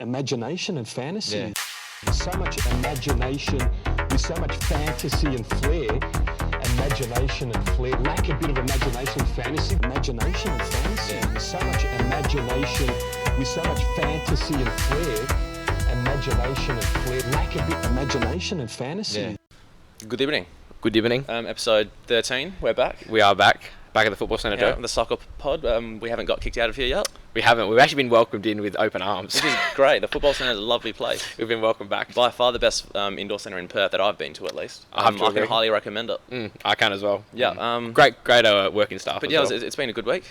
imagination and fantasy. Yeah. There's so much imagination, there's so much fantasy and flair. Imagination and flair, lack a bit of imagination, fantasy, imagination and fantasy. Yeah. There's so much imagination, with so much fantasy and flair. Imagination and flair, lack a bit imagination and fantasy. Yeah. Good evening. Good evening. Episode 13, we're back. We are back at the Football Centre, Yeah, Joe. the Sokkah pod. We haven't got kicked out of here yet, We haven't. We've actually been welcomed in with open arms. which is great. The Football Centre is a lovely place. We've been welcomed back. By far the best indoor centre in Perth that I've been to, at least. I have to I agree. can highly recommend it. I can as well. Yeah. Great working staff. But as yeah, well. it's been a good week.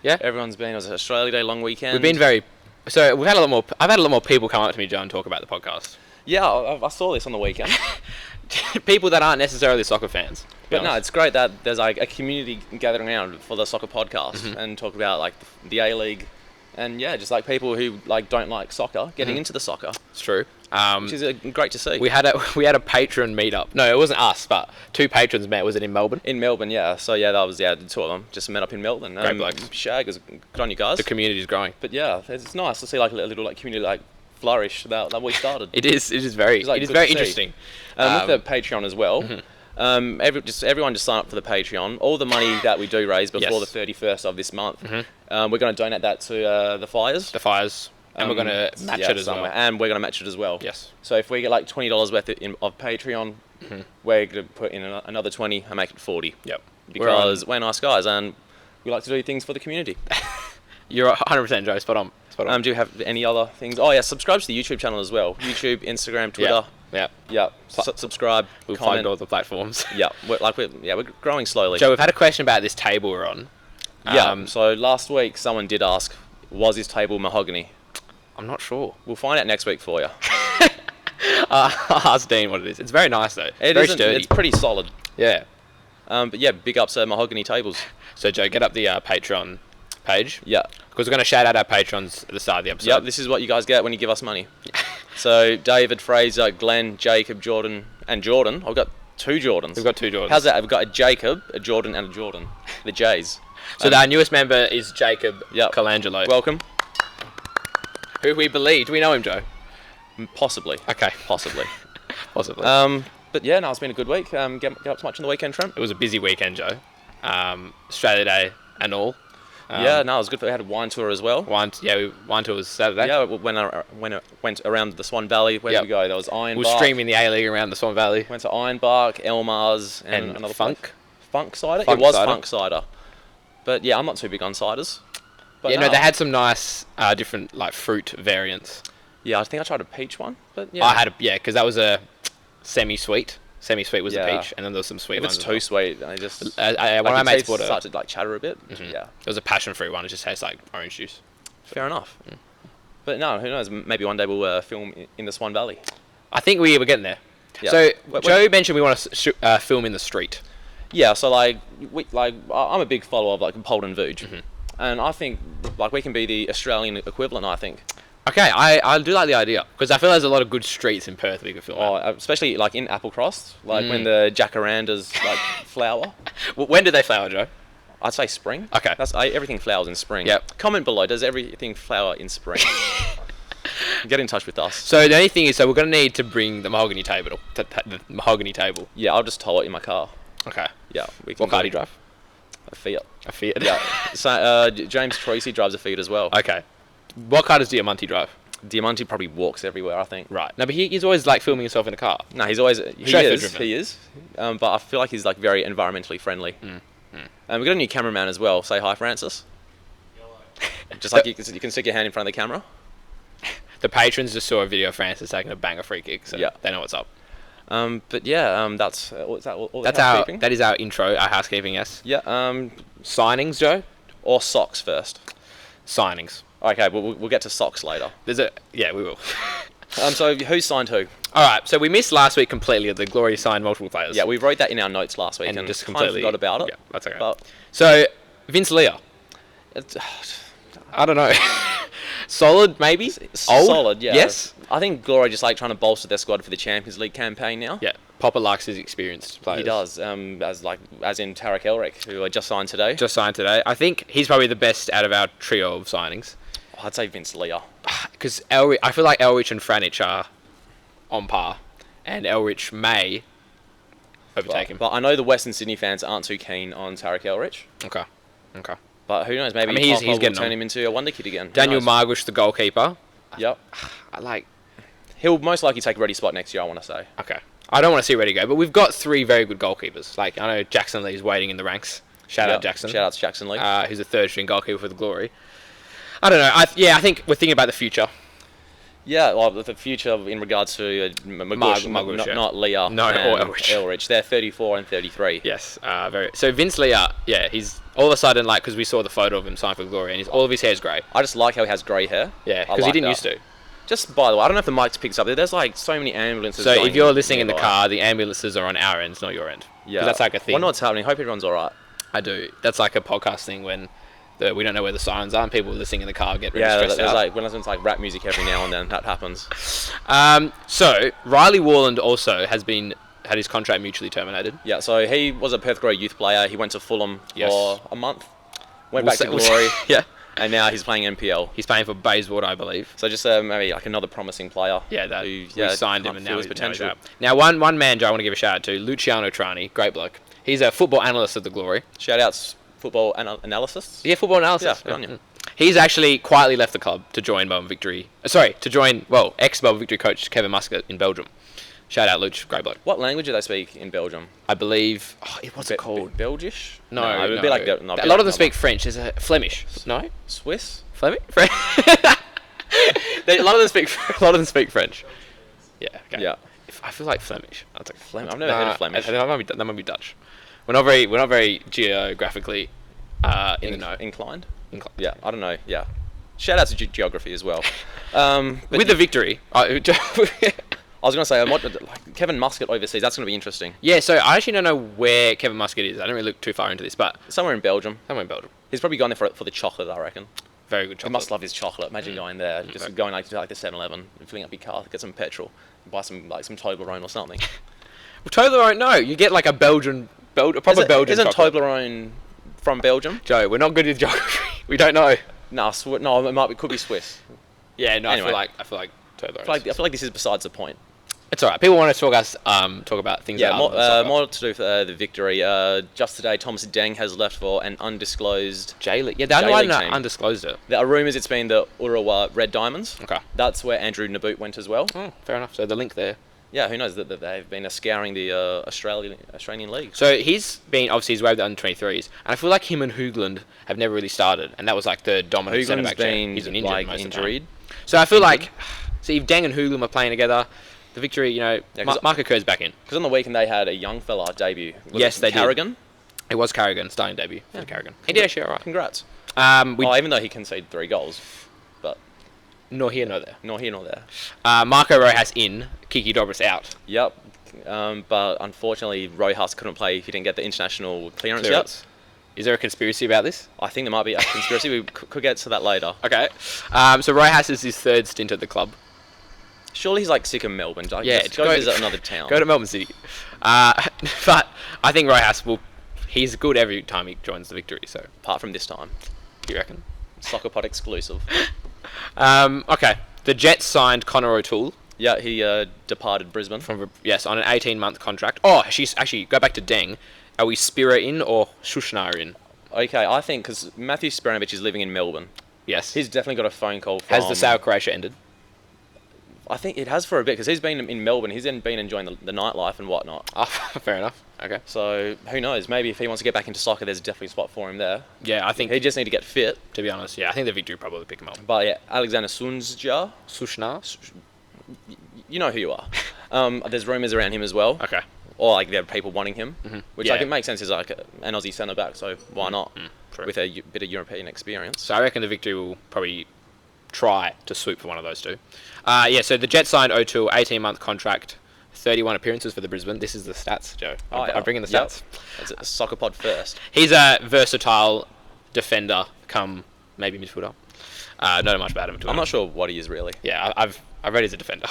Yeah. Everyone's been. It was Australia Day, long weekend. We've been very. So we've had a lot more. I've had a lot more people come up to me, Joe, and talk about the podcast. Yeah, I saw this on the weekend. People that aren't necessarily soccer fans. to be But no, honest. it's great that there's like a community gathering around for the soccer podcast and talk about like the A-League and yeah, just like people who like don't like soccer getting into the soccer, It's true. which is great to see. We had a patron meetup. No, it wasn't us, but two patrons met. Was it in Melbourne? In Melbourne, yeah. So yeah, that was the two of them just met up in Melbourne. Great blokes. Shag is good on you guys. The community is growing. But yeah, it's nice to see like a little like community like flourish that we started. It is very It's, like, it is good very to see. interesting. With the Patreon as well. Everyone just sign up for the Patreon. All the money that we do raise before Yes. the 31st of this month, we're going to donate that to the fires. The fires, and we're going to match it as somewhere. well. And we're going to match it as well. Yes. So if we get like $20 worth of Patreon, we're going to put in another 20 and make it 40. Yep. Because we're nice guys and we like to do things for the community. You're 100% Joe. Spot on. Do you have any other things? Oh yeah, subscribe to the YouTube channel as well. YouTube, Instagram, Twitter. Yeah. Yeah. Subscribe. We've comment. plugged all the platforms. Yeah. We're growing slowly. Joe, we've had a question about this table we're on. Yeah. So last week someone did ask, was this table mahogany? I'm not sure. We'll find out next week for you. Ask Dean what it is. It's very nice though. It very isn't- sturdy. It's pretty solid. Yeah. But yeah, big ups to mahogany tables. So Joe, get up the Patreon page. Yeah. Because we're going to shout out our patrons at the start of the episode. Yep. This is what you guys get when you give us money. So David, Fraser, Glenn, Jacob, Jordan, and Jordan. I've got two Jordans. We've got two Jordans. How's that? We've got a Jacob, a Jordan, and a Jordan. The J's. So our newest member is Jacob Yep. Colangelo. Welcome. Who we believe. Do we know him, Joe? Possibly. Okay. Possibly. Possibly. But yeah, no, it's been a good week. Get up to much on the weekend, Trent? It was a busy weekend, Joe. Australia Day and all. Yeah, no, it was good. We had a wine tour as well. Wine tour was Saturday. Yeah, when I went around the Swan Valley, where Yep. did we go? There was Ironbark. We were streaming the A-League around the Swan Valley. Went to Ironbark, Elmar's, and another Funk. place. Funk cider? Funk It was cider. Funk cider. But yeah, I'm not too big on ciders. But Yeah, no, they had some nice different like fruit variants. Yeah, I think I tried a peach one, but yeah. I had because that was a semi-sweet. Semi-sweet was the Yeah. peach, and then there was some sweet If ones. it's as well. too sweet, I just... One of my mates bought started to like chatter a bit. Yeah, It was a passion fruit one. It just tastes like orange juice. fair enough. But no, who knows? Maybe one day we'll film in the Swan Valley. I think we're getting there. Yeah. So Wait. Joe mentioned we want to film in the street. Yeah, so like I'm a big follower of like Polden Vuj, and I think like we can be the Australian equivalent. I think, Okay, I do like the idea because I feel there's a lot of good streets in Perth we could film. especially like in Applecross, like when the jacarandas like flower. When do they flower, Joe? I'd say spring. Okay. Everything flowers in spring. Yep. Comment below. Does everything flower in spring? Get in touch with us. So the only thing is, we're going to need to bring the mahogany table. The mahogany table. Yeah, I'll just tow it in my car. Okay. Yeah, we can. What car do you drive? A Fiat. A Fiat. Yeah. So James Tracy drives a Fiat as well. Okay. What car does Diamante drive? Diamante probably walks everywhere, I think. Right. No, but he's always like filming himself in a car. No, he's always Chauffeur driven. he is. But I feel like he's like very environmentally friendly. And we've got a new cameraman as well. Say hi, Francis. Just like you can stick your hand in front of the camera. The patrons just saw a video of Francis taking a banger free kick, so Yeah. they know what's up. But yeah, that's what's that? All the That is our intro, our housekeeping. Yes. Yeah. Signings, Joe. Or socks first. Signings. Okay, we'll get to socks later. We will. So who signed who? All right. So we missed last week completely. The Glory signed multiple players. Yeah, we wrote that in our notes last week and just kind of completely forgot about it. Yeah, that's okay. But So Vince Leah. it's, I don't know. Solid, maybe. Old? solid, yeah. Yes. I think Glory just like trying to bolster their squad for the Champions League campaign now. Yeah. Popper likes his experienced players. He does. As in Tarek Elric, who I just signed today. Just signed today. I think he's probably the best out of our trio of signings. I'd say Vince Leah. Because I feel like Elrich and Franich are on par, and Elrich may overtake him. But I know the Western Sydney fans aren't too keen on Tarek Elrich. Okay. But who knows? Maybe I mean, he's will getting turn on. him into a wonder kid again. Who Daniel knows? Margush, the goalkeeper. Yep. I like. He'll most likely take Reddy's spot next year, I want to say. Okay. I don't want to see Reddy go, but we've got 3 very good goalkeepers. Like, I know Jackson Lee's waiting in the ranks. Shout out Jackson. Shout out to Jackson Lee. Who's a 3rd string goalkeeper for the Glory. I don't know. I think we're thinking about the future. Yeah, well, the future in regards to Margush, not Leah No, and or Elrich. Elrich. They're 34 and 33. Yes. So Vince Leah, he's all of a sudden, like, because we saw the photo of him signed for the Glory, and all of his hair is grey. I just like how he has grey hair. Yeah, I because he like didn't that. used to. Just by the way, I don't know if the mic picks up. There's like so many ambulances. So going if you're listening in the nearby. car, the ambulances are on our ends, not your end. Yeah, 'Cause that's like a thing. Wonder what's happening. Hope everyone's all right. I do. That's like a podcast thing when we don't know where the sirens are, and people listening in the car get really Yeah, stressed there's out. like when there's like rap music every now and then that happens. So Riley Warland also has had his contract mutually terminated. Yeah, so he was a Perth Grey youth player. He went to Fulham for a month, went back to We'll Glory, yeah. and now he's playing NPL. He's playing for Bayswater, I believe. So just maybe like another promising player. Yeah, who, we signed him, and now his he's potential. out. Now, one man, Joe, I want to give a shout out to Luciano Trani, great bloke. He's a football analyst at the Glory. Shout outs football analysis. Yeah, football analysis. Yeah, good on you. He's actually quietly left the club to join Melbourne Victory. Ex-Melbourne Victory coach Kevin Muscat in Belgium. Shout out, Luch, great bloke. What language do they speak in Belgium? I believe. What's it called? Belgish? No, it would no. be like a lot of them speak French. There's a Flemish. No, Swiss. Flemish. A lot of them speak French. Yeah. Okay. Yeah. I feel like Flemish. I'll take Flemish. I've never heard of Flemish. That might be Dutch. We're not very geographically in the know. Inclined. Yeah, I don't know. Yeah. Shout out to geography as well. With the victory. I was going to say, like Kevin Muscat overseas, that's going to be interesting. Yeah, so I actually don't know where Kevin Muscat is. I don't really look too far into this, but Somewhere in Belgium. He's He's probably gone there for the chocolate, I reckon. very good He chocolate. must love his chocolate. Imagine going there, just going to like the 7-Eleven, filling up your car, get some petrol, buy some Toblerone or something. Well, Toblerone, no. You get like a proper Belgian Isn't chocolate. Toblerone from Belgium? Joe, we're not good with geography. We don't know. No, it could be Swiss. Yeah, no, Anyway. I feel like Toblerone. I feel like this is besides the point. It's alright. People want to talk about things. Yeah, that more, are other than more to do with the victory. Just today, Thomas Deng has left for an undisclosed J-League. Yeah, the only J-League one team. undisclosed it. There are rumours it's been the Urawa Red Diamonds. Okay. That's where Andrew Naboot went as well. Oh, fair enough. So the link there. Yeah, who knows that they've been scouring the Australian league. So he's waived the under-23s, and I feel like him and Hoogland have never really started, and that was like the dominant centre Hoogland's back. chair. been He's an injured like most of the injured. time. So I feel like, see, if Deng and Hoogland were playing together, the victory, Yeah, 'cause- Mark Kerr's back in. Because on the weekend they had a young fella debut. Yes, they did. Carrigan. It was Carrigan, starting debut for Carrigan. He did actually alright. Congrats. Even Even though he conceded 3 goals, but nor here nor there. nor here nor there. Marco Rojas in, Kiki Dobris out. Yep. But unfortunately, Rojas couldn't play if he didn't get the international clearance yet. Is there a conspiracy about this? I think there might be a conspiracy. We could get to that later. Okay. So Rojas is his 3rd stint at the club. Surely he's like sick of Melbourne. Yeah, go visit another town. Go to Melbourne City. But I think Rojas he's good every time he joins the victory, so Apart from this time, you reckon? Sokkah Pod exclusive. Okay. The Jets signed Connor O'Toole Yeah, he departed Brisbane. on an 18-month contract. Oh, she's actually go back to Deng. Are we Spira in or Shushnar in? Okay, I think because Matthew Spiranovich is living in Melbourne. Yes. He's definitely got a phone call from... Has the South Croatia ended? I think it has for a bit because he's been in Melbourne. He's been enjoying the nightlife and whatnot. Oh, fair enough. Okay. So who knows? Maybe if he wants to get back into soccer, there's definitely a spot for him there. Yeah, I think, He just need to get fit. to be honest, I think the victory probably pick him up. But yeah, Alexander Sunja, Shushnar? you know who you are. There's rumours around him as well. Okay. Or like there are people wanting him, which Yeah. like it makes sense. He's like an Aussie centre back, so why not? True. With a bit of European experience. So I reckon the victory will probably try to swoop for one of those two. So the Jets signed O'Toole, 18-month contract, 31 appearances for the Brisbane. This is the stats, Joe. I'm bringing the stats. It's a Soccer Pod first. He's a versatile defender, come maybe midfielder. Don't know much about him. I'm not sure what he is really. Yeah, I've read he's a defender.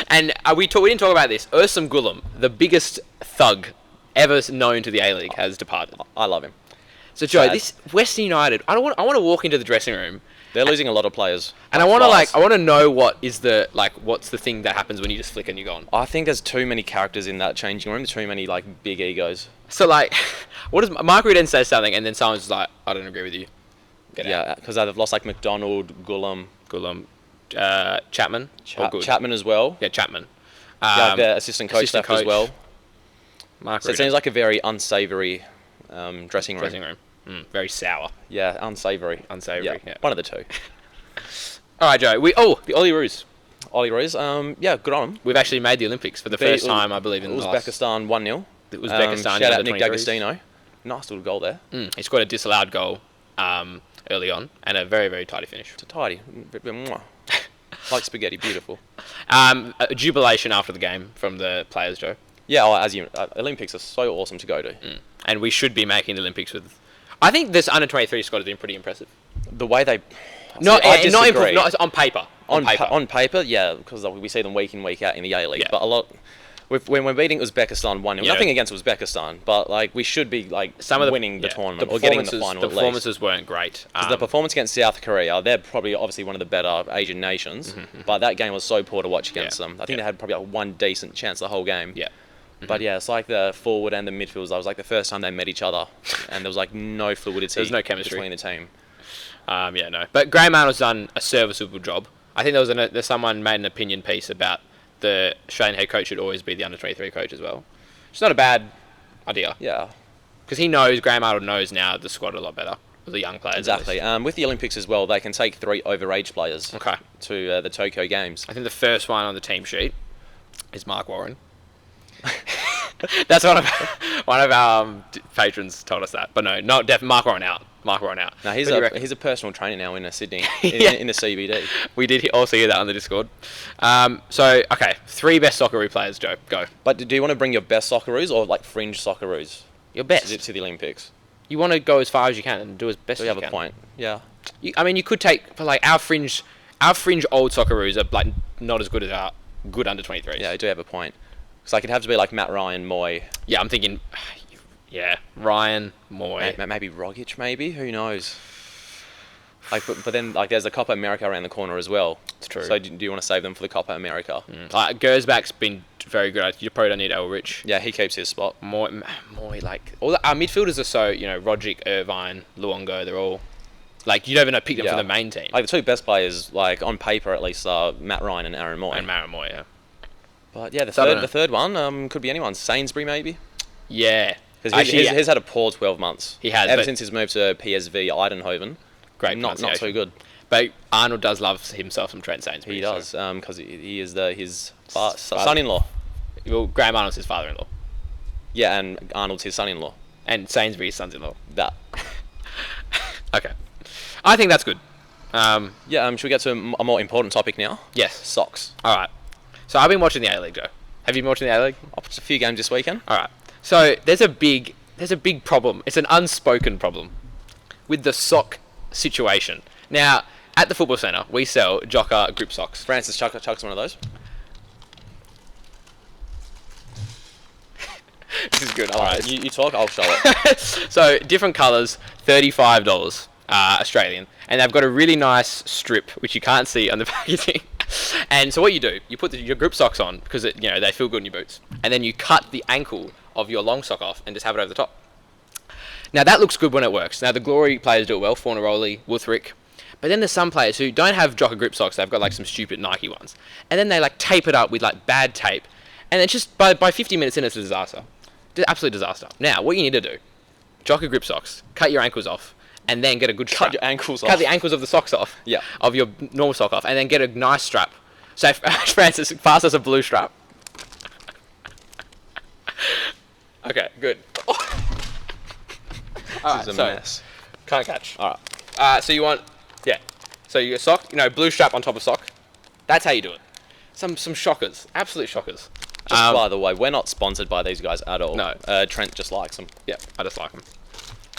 And we didn't talk about this. Ursum Gulam, the biggest thug ever known to the A-League, has departed. I love him. So Joe, Sad. this Western United, I want to walk into the dressing room They're losing a lot of players. And I want to know what's the thing that happens when you just flick and you're gone. I think there's too many characters in that changing room. Too many like big egos. So like, what does Mark Reed then say something, and then someone's just like, I don't agree with you. Get out. Because they've lost like McDonald, Gulam, Chapman, Chapman as well. Yeah, Chapman. The assistant coach left as well. Mark So it seems like a very unsavoury dressing room. Very sour. Yeah, unsavoury. Yeah. One of the two. All right, Joe. The Ollie Roos. Ollie Roos. Yeah, good on him. We've actually made the Olympics for the first time, I believe, in the last... Uzbekistan 1-0. Uzbekistan. Shout out Nick D'Agostino. Nice little goal there. He scored a disallowed goal early on, and a very, very tidy finish. It's a tidy. Like spaghetti, beautiful. A jubilation after the game from the players, Joe. Yeah, Olympics are so awesome to go to. And we should be making the Olympics with... I think this under-23 squad has been pretty impressive. The way they... Not on paper. On paper, yeah, because we see them week in, week out in the A-League. Yeah. But a lot... When we're beating Uzbekistan 1-0, nothing against Uzbekistan, but like we should be like winning the tournament or getting in the final. The performances weren't great. The performance against South Korea, they're probably obviously one of the better Asian nations, but that game was so poor to watch against them. I think they had probably like one decent chance the whole game. Yeah. But yeah, it's like the forward and the midfielders. It was like the first time they met each other, and there was like no fluidity. There was no chemistry between the team. But Graham Arnold's done a serviceable job. I think there's someone made an opinion piece about the Australian head coach should always be the under-23 coach as well. It's not a bad idea. Yeah. Because Graham Arnold knows now the squad a lot better with the young players. Exactly. With the Olympics as well, they can take 3 overage players to the Tokyo Games. I think the first one on the team sheet is Mark Warren. That's one of our patrons told us that. But no, not definitely. Mark Warren out. No, he's a personal trainer now in Sydney, in the CBD. We did also hear that on the Discord. 3 best Socceroo players, Joe. Go. But do you want to bring your best Socceroos or like fringe Socceroos? Your best to the Olympics. You want to go as far as you can and do as best as you can. You have a point. Yeah. You could take for like our fringe old Socceroos are like not as good as our good under 23s. Yeah, you do have a point. So like it'd have to be like Matt Ryan, Moy. Yeah, I'm thinking. Yeah, Ryan, Moy. Maybe Rogic, maybe? Who knows? Like, but then like there's the Copa America around the corner as well. It's true. So do you want to save them for the Copa America? Gersbach's been very good. You probably don't need Elrich. Yeah, he keeps his spot. Moy, like our midfielders are so Rogic, Irvine, Luongo. They're all like you don't even pick them for the main team. Like the 2 best players, like on paper at least, are Matt Ryan and Aaron Moy. Yeah. But yeah, the third one could be anyone. Sainsbury maybe. Yeah. Because he's had a poor 12 months. He has. Ever since his move to PSV Eindhoven. Great not too good. But Arnold does love himself some Trent Sainsbury. He does, because he is his son-in-law. Well, Graham Arnold's his father-in-law. Yeah, and Arnold's his son-in-law. And Sainsbury's son-in-law. That. Okay. I think that's good. Should we get to a more important topic now? Yes. Socks. All right. So I've been watching the A-League, Joe. Have you been watching the A-League? I've watched a few games this weekend. All right. So there's a big problem. It's an unspoken problem with the sock situation. Now, at the football centre, we sell Sokkah group socks. Francis chucks one of those. This is good. All right, you talk, I'll show it. So different colours, $35 Australian, and they've got a really nice strip which you can't see on the packaging. And so what you do, you put your group socks on because they feel good in your boots, and then you cut the ankle of your long sock off and just have it over the top. Now that looks good when it works. Now the Glory players do it well, Fornaroli, Wuthrick, but then there's some players who don't have Sokkah grip socks. They've got like some stupid Nike ones, and then they like tape it up with like bad tape, and it's just by 50 minutes in it's a disaster, absolute disaster. Now what you need to do, Sokkah grip socks, cut your ankles off, and then get a good strap. Cut your ankles off. Cut the ankles of the socks off. Yeah. Of your normal sock off, and then get a nice strap. So Francis, pass us a blue strap. Okay, good. This is a mess. Can't catch. All right. So you want, so your sock, blue strap on top of sock. That's how you do it. Some shockers, absolute shockers. Just by the way, we're not sponsored by these guys at all. No. Trent just likes them. Yeah, I just like them.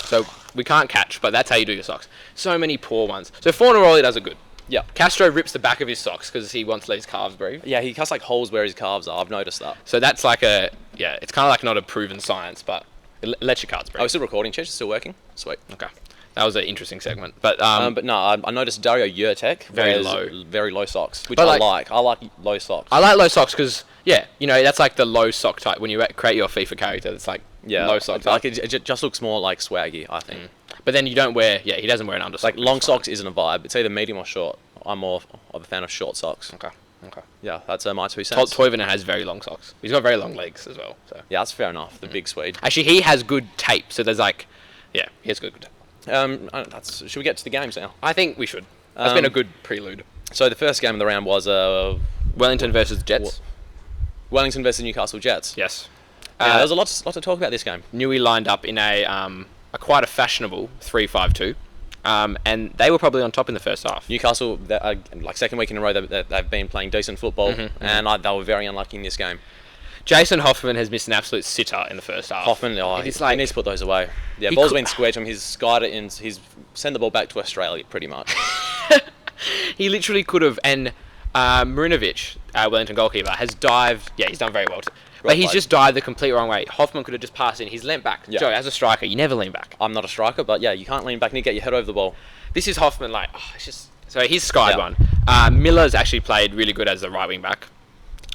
So we can't catch, but that's how you do your socks. So many poor ones. So Fornaroli does it good. Yeah. Castro rips the back of his socks because he wants to let his calves breathe. Yeah, he cuts like holes where his calves are. I've noticed that. So that's like it's kind of like not a proven science, but it lets your calves breathe. Oh, we're still recording, Church? It's still working? Sweet. Okay. That was an interesting segment. But no, I noticed Dario Jurtek very low socks, which But I like. I like low socks. I like low socks because, that's like the low sock type. When you create your FIFA character, it's like low sock type. Like it just looks more like swaggy, I think. But then you don't wear, he doesn't wear an undersock. Like long socks isn't a vibe. It's either medium or short. I'm more of a fan of short socks. Okay. Yeah, that's my 2 cents. Toivonen has very long socks. He's got very long legs as well. So yeah, that's fair enough. The big Swede. Actually, he has good tape. So there's he has good tape. Should we get to the games now? I think we should. That's been a good prelude. So the first game of the round was Wellington versus Jets. Wellington versus Newcastle Jets. Yes. There was a lot to talk about this game. Newey lined up in a quite a fashionable 3-5-2. And they were probably on top in the first half. Newcastle, like second week in a row, they've been playing decent football, and they were very unlucky in this game. Jason Hoffman has missed an absolute sitter in the first half. He needs to put those away. Yeah, ball's been squared to him. He's skied it and he's sent the ball back to Australia, pretty much. He literally could have. And Marinovic, Wellington goalkeeper, has dived. Yeah, he's done very well. But he's just dived the complete wrong way. Hoffman could have just passed in. He's leant back. Yeah. Joe, as a striker, you never lean back. I'm not a striker, but yeah, you can't lean back. You need to get your head over the ball. This is Hoffman, it's just... So he's skied one. Miller's actually played really good as the right wing back.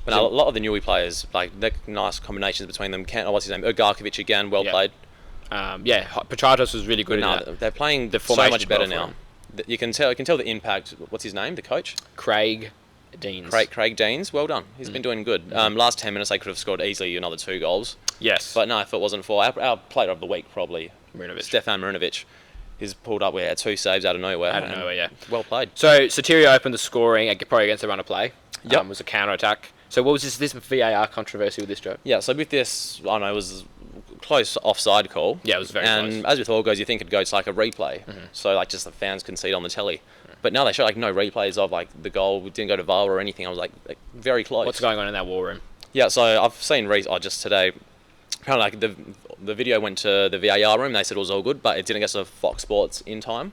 But a lot of the Newey players, they're nice combinations between them. What's his name? Ugarkovic again, well played. Petratos was really good in that. They're playing so much better now. You can tell the impact. What's his name? The coach? Craig Deans. Craig Deans, well done. He's been doing good. Last 10 minutes, they could have scored easily another 2 goals. Yes. But no, if it wasn't for our player of the week, probably Stefan Marinovic. He's pulled up 2 saves out of nowhere. Yeah. Well played. So Soterio opened the scoring, probably against the run of play. Yep. It was a counter-attack. So what was this VAR controversy with this, Joe? Yeah, so with this, I know it was close offside call. Yeah, it was very close. And as with all goes, you think it goes to a replay. So just the fans can see it on the telly. But now they show no replays of the goal. We didn't go to VAR or anything. I was very close. What's going on in that war room? Yeah, so I've seen just today. Apparently, the video went to the VAR room. They said it was all good, but it didn't get to Fox Sports in time.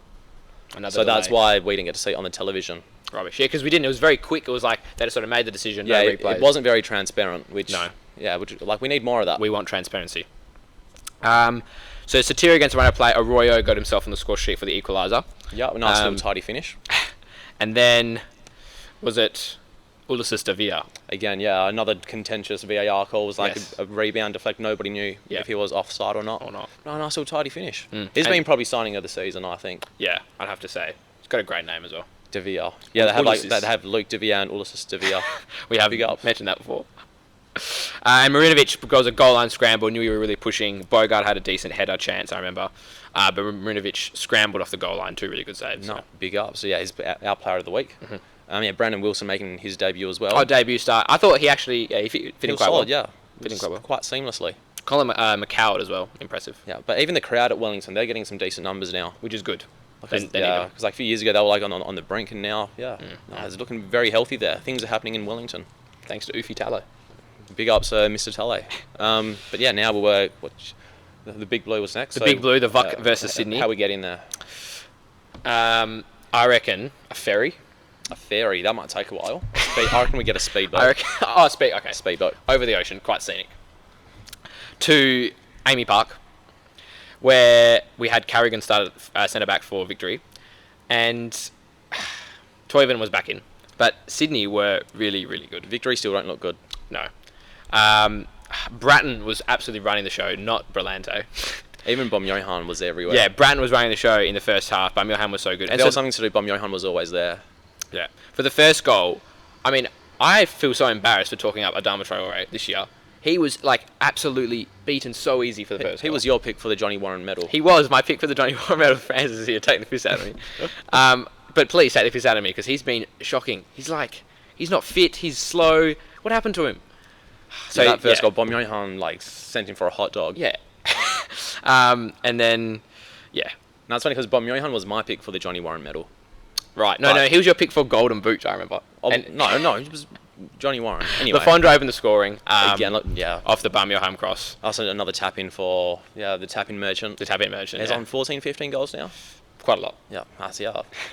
That's why we didn't get to see it on the television. Rubbish. Yeah, because we didn't. It was very quick. It was they just sort of made the decision. Yeah, no replays. It wasn't very transparent. No. Yeah, we need more of that. We want transparency. So Soterio against the run of play. Arroyo got himself on the score sheet for the equaliser. Yeah, nice little tidy finish. And then, was it Ulises Davia? Again, yeah, another contentious VAR call. Was a rebound deflect. Nobody knew if he was offside or not. No, nice little tidy finish. He's been probably signing of the season, I think. Yeah, I'd have to say. He's got a great name as well. Davia. Yeah, they have Luke Davia and Ulises Davia. We have mentioned that before. And Marinovic goes a goal line scramble. Knew we were really pushing. Bogart had a decent header chance, I remember. But Marinovic scrambled off the goal line. 2 really good saves. No, big up. So yeah, he's our player of the week. Brandon Wilson making his debut as well. Debut start. I thought he actually he fit in quite solid, well. Fitting quite well. Quite seamlessly. Colin McCoward as well. Impressive. Yeah, but even the crowd at Wellington, they're getting some decent numbers now. Which is good. Because a few years ago they were on the brink, and now it's looking very healthy there. Things are happening in Wellington. Thanks to Ufi Tallow. Big ups, Mr. Tallow. But yeah, now we're the Big Blue was next. The Big Blue, the VUC versus Sydney. How we get in there? I reckon a ferry. A ferry, that might take a while. I reckon we get a speedboat. Okay. Speedboat. Over the ocean, quite scenic. To Amy Park, where we had Carrigan started centre back for Victory, and Toivonen was back in. But Sydney were really, really good. Victory still don't look good. No. Bratton was absolutely running the show, not Brillante. Even Bom Johan was everywhere. Yeah, Bratton was running the show in the first half. Bom Johan was so good. If there was something to do, Bom Johan was always there. Yeah. For the first goal, I feel so embarrassed for talking up Adama Traore this year. He was absolutely beaten so easy for the first goal. He was your pick for the Johnny Warren medal. He was my pick for the Johnny Warren medal. Francis is here, take the piss out of me. But please take the piss out of me, because he's been shocking. He's not fit, he's slow. What happened to him? So that first goal, Bom Johan sent him for a hot dog. Yeah. And then, yeah. No, it's funny because Bom Johan was my pick for the Johnny Warren medal. Right. No, he was your pick for Golden Boot, I remember. No, it was Johnny Warren. Anyway. LaFondra opened the scoring. Again, off the Bum Johan cross. Also another tap-in for, the tap-in merchant. The tap-in merchant, He's on 14, 15 goals now. Quite a lot. Yeah,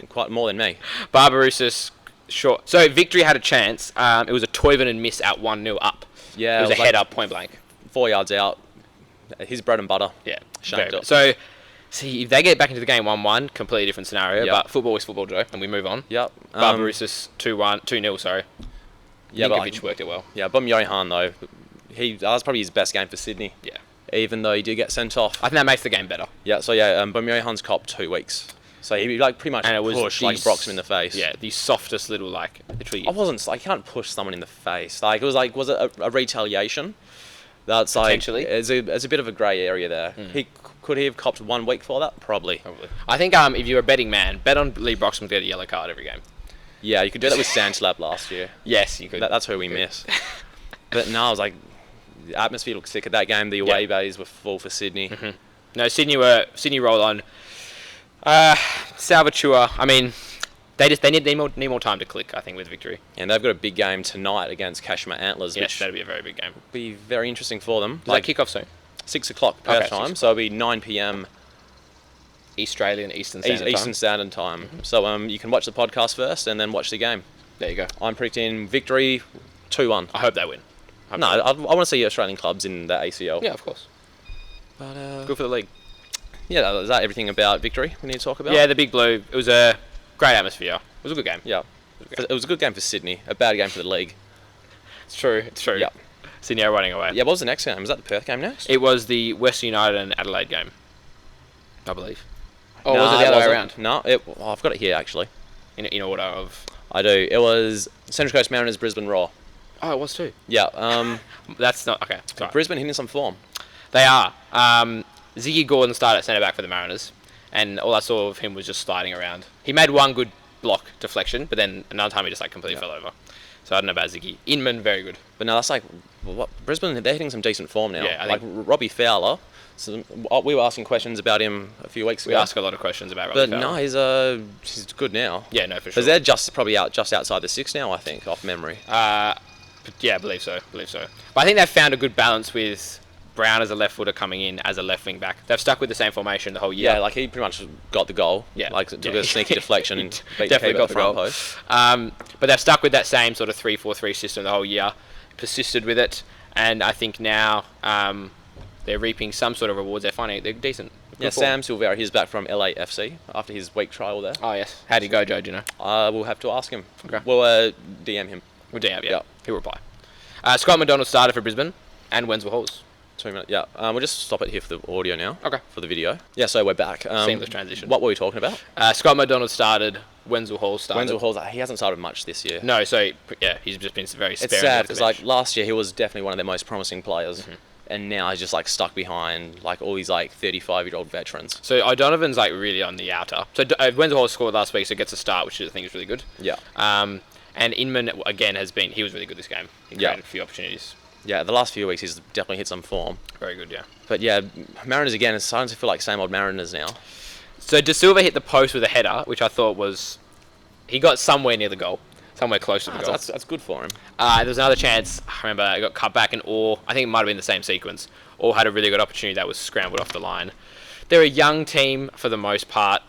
quite more than me. Barbarousis, short. So Victory had a chance. It was a Toivonen miss out 1-0 up. Yeah. It was a header, point blank. 4 yards out. His bread and butter. Yeah. Shanked it. So See, if they get back into the game 1-1, completely different scenario. Yep. But football is football, Joe, and we move on. Yep. Barbarouses 2-0, sorry. Yeah, Ninkovic worked it well. Yeah, Bumyohan though, that was probably his best game for Sydney. Yeah. Even though he did get sent off. I think that makes the game better. Yeah, so Bumyohan's copped 2 weeks. So he like pretty much pushed like Broxham in the face. Yeah, the softest little like literally. I wasn't like, you can't push someone in the face. Like was it a retaliation? That's like it's a bit of a grey area there. Could he have copped 1 week for that? Probably. I think if you're a betting man, bet on Lee Broxham to get a yellow card every game. Yeah, you could do that with Sandslab last year. Yes, you could. That's who we miss. But no, I was like, the atmosphere looked sick at that game. The away bays were full for Sydney. No, Sydney rolled on. Salvatore, I mean, they need more time to click, I think, with victory. And they've got a big game tonight against Kashmir Antlers. Yes, which that'll be a very big game. Will be very interesting for them. Does that kick off soon? 6 o'clock Perth time, so it'll be 9 p.m. Australian Eastern Standard Time. Eastern Standard Time. So you can watch the podcast first and then watch the game. There you go. I'm predicting victory 2-1. I hope they win. I want to see Australian clubs in the ACL. Yeah, of course. But good for the league. Yeah, is that everything about victory we need to talk about? Yeah, the Big Blue. It was a great atmosphere. It was a good game. Yeah. It was a good game for Sydney. A bad game for the league. It's true. Yeah. Sydney are running away. Yeah, what was the next game? Was that the Perth game next? It was the Western United and Adelaide game, I believe. Oh, was it the other way around? No, I've got it here actually. In order of... I do. It was Central Coast Mariners, Brisbane Roar. Oh, it was too. Yeah. That's not... Okay. Sorry. Brisbane hitting some form. They are. Ziggy Gordon started at centre back for the Mariners, and all I saw of him was just sliding around. He made one good block deflection, but then another time he just like completely fell over. So I don't know about Ziggy. Inman, very good. But no, that's like Brisbane. They're hitting some decent form now. Yeah, like Robbie Fowler. So we were asking questions about him a few weeks ago. We asked a lot of questions about Robbie Fowler. No, he's good now. Yeah, no, for sure. Because they're probably just outside the 6 now, I think, off memory. Yeah, I believe so. But I think they've found a good balance with Brown as a left footer coming in as a left wing back. They've stuck with the same formation the whole year. Yeah, like he pretty much got the goal. Yeah, like took a sneaky deflection and beat definitely got the the goal. Post. But they've stuck with that same sort of 3-4-3 system the whole year, persisted with it, and I think now they're reaping some sort of rewards. They're decent. Yeah, Sam Silvera, he's back from LAFC after his week trial there. Oh yes. How'd he go, Joe? Do you know? We'll have to ask him. Okay. We'll DM him. We'll DM. Yeah. He'll reply. Scott McDonald started for Brisbane and Wenzel Halls. 2 minutes. Yeah. We'll just stop it here for the audio now. Okay. For the video. Yeah. So we're back. Seamless transition. What were we talking about? Scott McDonald started. Wenzel Halls started. Wenzel Halls. He hasn't started much this year. No. So yeah, he's just been very sparing. It's sad because like last year he was definitely one of their most promising players. And now he's just like stuck behind like all these like 35-year-old veterans. So O'Donovan's like really on the outer. So Wenzel Halls scored last week, so gets a start, which I think is really good. Yeah. And Inman again he was really good this game. He created a few opportunities. Yeah, the last few weeks he's definitely hit some form. Very good, yeah. But yeah, Mariners again is starting to feel like same old Mariners now. So De Silva hit the post with a header, which I thought he got somewhere near the goal. Somewhere close to the goal. That's good for him. There was another chance. I remember it got cut back, and I think it might have been the same sequence. Had a really good opportunity that was scrambled off the line. They're a young team for the most part.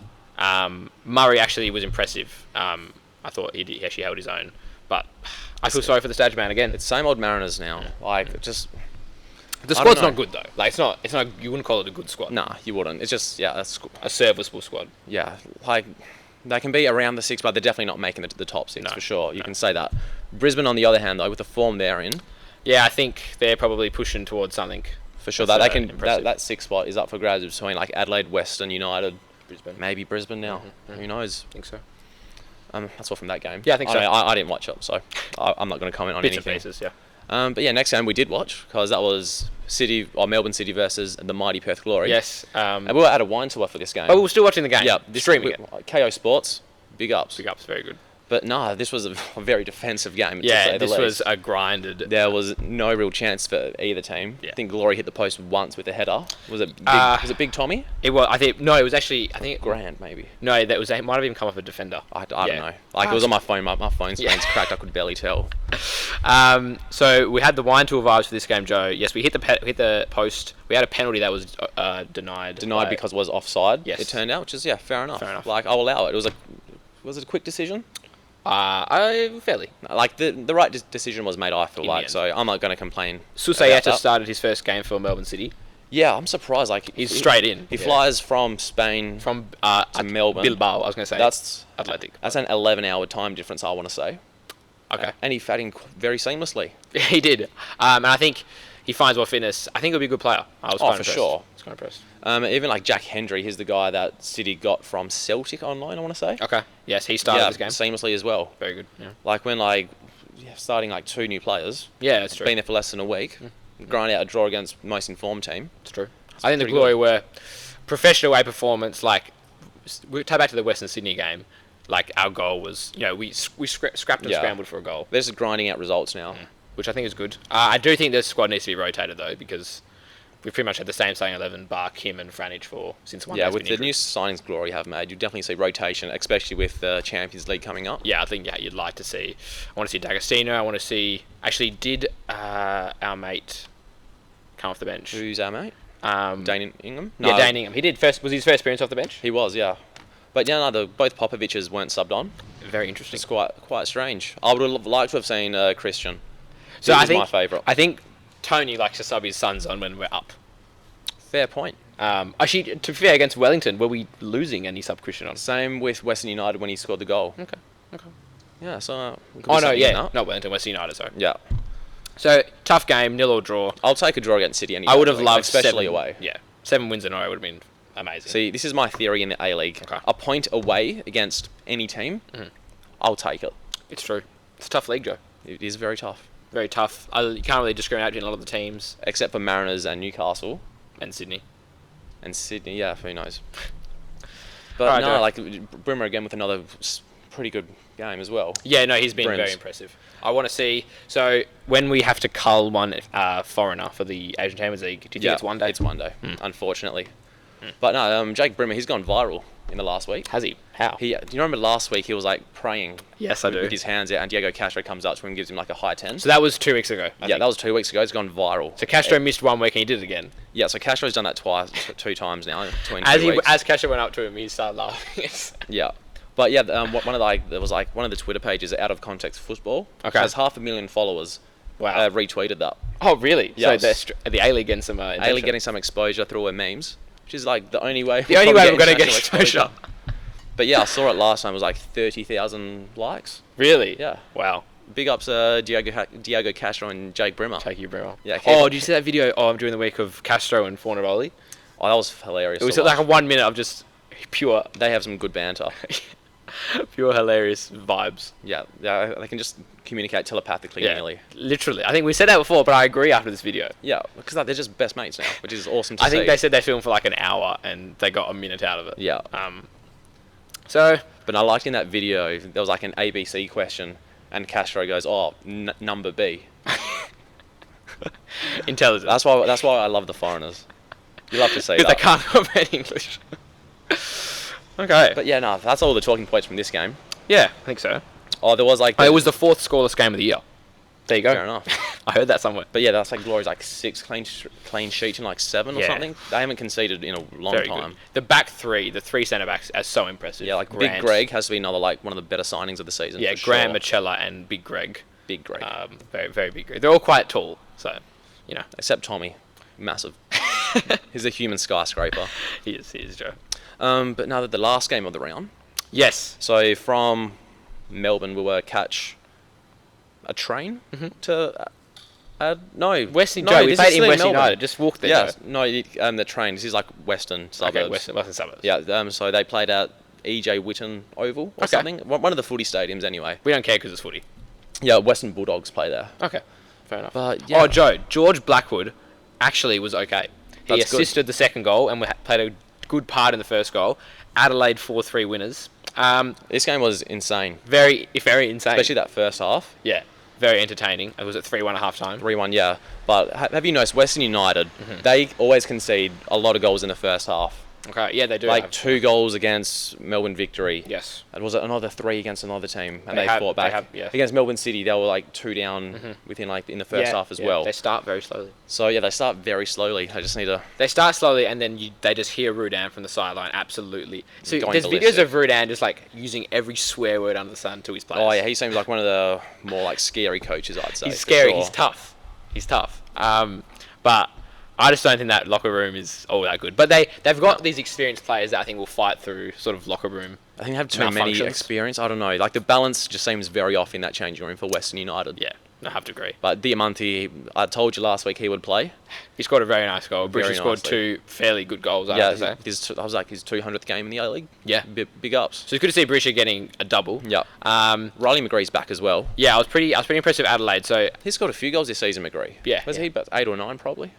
Murray actually was impressive. I thought he actually held his own, but I feel sorry for the stage man again. It's same old Mariners now. Yeah. Like just the squad's not good though. Like it's not. You wouldn't call it a good squad. Nah, you wouldn't. It's just that's a serviceable squad. Yeah, like. They can be around the 6, but they're definitely not making the top 6 for sure. You can say that. Brisbane, on the other hand, though, with the form they're in, yeah, I think they're probably pushing towards something. For sure, that they can. That 6 spot is up for grabs between like Adelaide, Western United, Brisbane, maybe Brisbane now. Who knows? I think so. That's all from that game. Yeah, I think so. I didn't watch it, so I'm not going to comment on Bits anything. and pieces, yeah. But yeah, next game we did watch because that was Melbourne City versus the mighty Perth Glory. Yes. And we were at a wine tour for this game. Oh, we were still watching the game. Yeah, streaming it. KO Sports. Big ups. Big ups, very good. But no, this was a very defensive game. Yeah, this was a grinded. There was no real chance for either team. Yeah. I think Glory hit the post once with a header. Was it Big Tommy? It was. It was actually. I think Grant maybe. No, it might have even come off a defender. I don't know. Like it was on my phone. My phone screen's cracked. I could barely tell. So we had the wine tour vibes for this game, Joe. Yes, we hit the post. We had a penalty that was denied. Denied because it was offside. Yes. It turned out, which is fair enough. Fair enough. Like I'll allow it. Was it a quick decision? Fairly. Like the right decision was made. I feel In like the end. so. I'm not going to complain. Susayeta started his first game for Melbourne City. Yeah, I'm surprised. Like He's straight in. He flies from Spain to Melbourne. Bilbao, I was going to say. That's Athletic. That's an 11-hour time difference, I want to say. Okay. And he fed in very seamlessly. He did. And I think he finds more fitness. I think he'll be a good player. I was quite impressed. Sure. I was quite impressed. Even like Jack Hendry, he's the guy that City got from Celtic online, I want to say. Okay. Yes, he started this game. Seamlessly as well. Very good. Yeah. Like when starting like 2 new players. Yeah, that's true. Been there for less than a week. Grind out a draw against most informed team. It's true. I think the Glory were professional away performance. Like, we take back to the Western Sydney game. Like, our goal was, we scrapped and scrambled for a goal. They're just grinding out results now. Which I think is good. I do think the squad needs to be rotated, though, because we've pretty much had the same starting 11, bar Kim and Franich since one. Yeah, with the new signings Glory have made, you definitely see rotation, especially with the Champions League coming up. Yeah, I think you'd like to see. I want to see D'Agostino. I want to see. Actually, did our mate come off the bench? Who's our mate? Dane Ingham. No. Yeah, Dane Ingham. He did first. Was his first appearance off the bench? He was, yeah. But both Popoviches weren't subbed on. Very interesting. It's quite strange. I would have liked to have seen Christian. So I think my favourite. I think Tony likes to sub his sons on when we're up. Fair point. Actually, to be fair, against Wellington, were we losing and he subbed Christian on? Same with Western United when he scored the goal. Okay. Yeah, so... not Wellington, Western United, sorry. Yeah. So, tough game, 0-0 draw. I'll take a draw against City anyway. I would have loved especially away. Yeah. 7 wins in a row would have been amazing. See, this is my theory in the A-League. Okay. A point away against any team, I'll take it. It's true. It's a tough league, Joe. It is very tough. Very tough. You can't really discriminate between a lot of the teams. Except for Mariners and Newcastle. And Sydney. Yeah, who knows. But Brimmer again with another pretty good game as well. Yeah, no, he's been very impressive. I want to see... So, when we have to cull one foreigner for the Asian Champions League, do you think it's one day? It's one day, unfortunately. But no, Jake Brimmer, he's gone viral in the last week. Has he? How? Do you remember last week he was like praying? Yes, I do. With his hands out, and Diego Castro comes up to him and gives him like a high 10. So that was 2 weeks ago. I think. That was 2 weeks ago. It's gone viral. So Castro missed 1 week and he did it again. Yeah, so Castro's done that 2 times now between 2 weeks. As Castro went up to him, he started laughing. Yeah. But yeah, there was one of the Twitter pages, Out of Context Football. Okay. Has 500,000 followers. Wow. Retweeted that. Oh, really? Yes. So the A-League getting some A-League getting some exposure through our memes, which is like the only way. We're going to get exposure. But yeah, I saw it last time. It was like 30,000 likes. Really? Yeah. Wow. Big ups Diego Castro and Jake Brimmer. Take you, Brimmer. Yeah. Did you see that video during the week of Castro and Fornaroli? Oh, that was hilarious. It was like a 1 minute of just pure... They have some good banter. Pure hilarious vibes. Yeah, they can just communicate telepathically nearly. Literally. I think we said that before, but I agree after this video. Yeah, because they're just best mates now, which is awesome to see. I think they said they filmed for like an hour and they got a minute out of it. Yeah. But I liked in that video, there was like an ABC question and Castro goes, number B. Intelligent. That's why I love the foreigners. You love to see that. Because they can't comprehend English. Okay. But yeah, no, that's all the talking points from this game. Yeah, I think so. Oh, there was like... it was the 4th scoreless game of the year. There you go. Fair enough. I heard that somewhere. But yeah, that's like Glory's like 6 clean sheets and like 7 or something. They haven't conceded in a long time. Good. The back 3, the 3 centre-backs are so impressive. Yeah, like Grant. Big Greg has to be another like one of the better signings of the season. Yeah, Grant, Machella and Big Greg. Big Greg. Very, very big Greg. They're all quite tall, so, Except Tommy. Massive. He's a human skyscraper. He is, Joe. But now that the last game of the round. Yes. So from Melbourne, we were catch a train to... no. We played in West United. Just walk there. Yeah, no, the train. This is like Western suburbs. Okay, Western suburbs. Yeah, so they played at E.J. Whitten Oval or something. One of the footy stadiums anyway. We don't care because it's footy. Yeah, Western Bulldogs play there. Okay, fair enough. But, yeah. Oh, Joe, George Blackwood actually was okay. He That's assisted the second goal and played a good part in the first goal. Adelaide 4-3 winners. This game was insane. Very insane. Especially that first half. Yeah, very entertaining. It was at 3-1 at half time. 3-1, yeah. But have you noticed Western United, they always concede a lot of goals in the first half. Okay, yeah, they do. Like 2 goals against Melbourne Victory. Yes. And was it another 3 against another team? And they fought back. Yes. Against Melbourne City, they were like 2 down within like in the first half as well. They start very slowly. So yeah, they start very slowly. They just need to... They start slowly and then they just hear Rudan from the sideline, absolutely. So Going there's ballistic. videos of Rudan just like using every swear word under the sun to his players. Oh yeah, he seems like one of the more like scary coaches, I'd say. He's scary. Sure. He's tough. But I just don't think that locker room is all that good. But they've got these experienced players that I think will fight through sort of locker room. I think they have too many experience. I don't know. Like, the balance just seems very off in that changing room for Western United. Yeah, I have to agree. But Diamante, I told you last week he would play. He scored a very nice goal. Bridges scored 2 fairly good goals, I have to say. I was like, his 200th game in the A-League. Yeah. Big ups. So it's good to see Brisha getting a double. Yeah. Riley McGree's back as well. Yeah, I was pretty impressed with Adelaide. So he's scored a few goals this season, McGree. Yeah. Was he about 8 or 9 probably?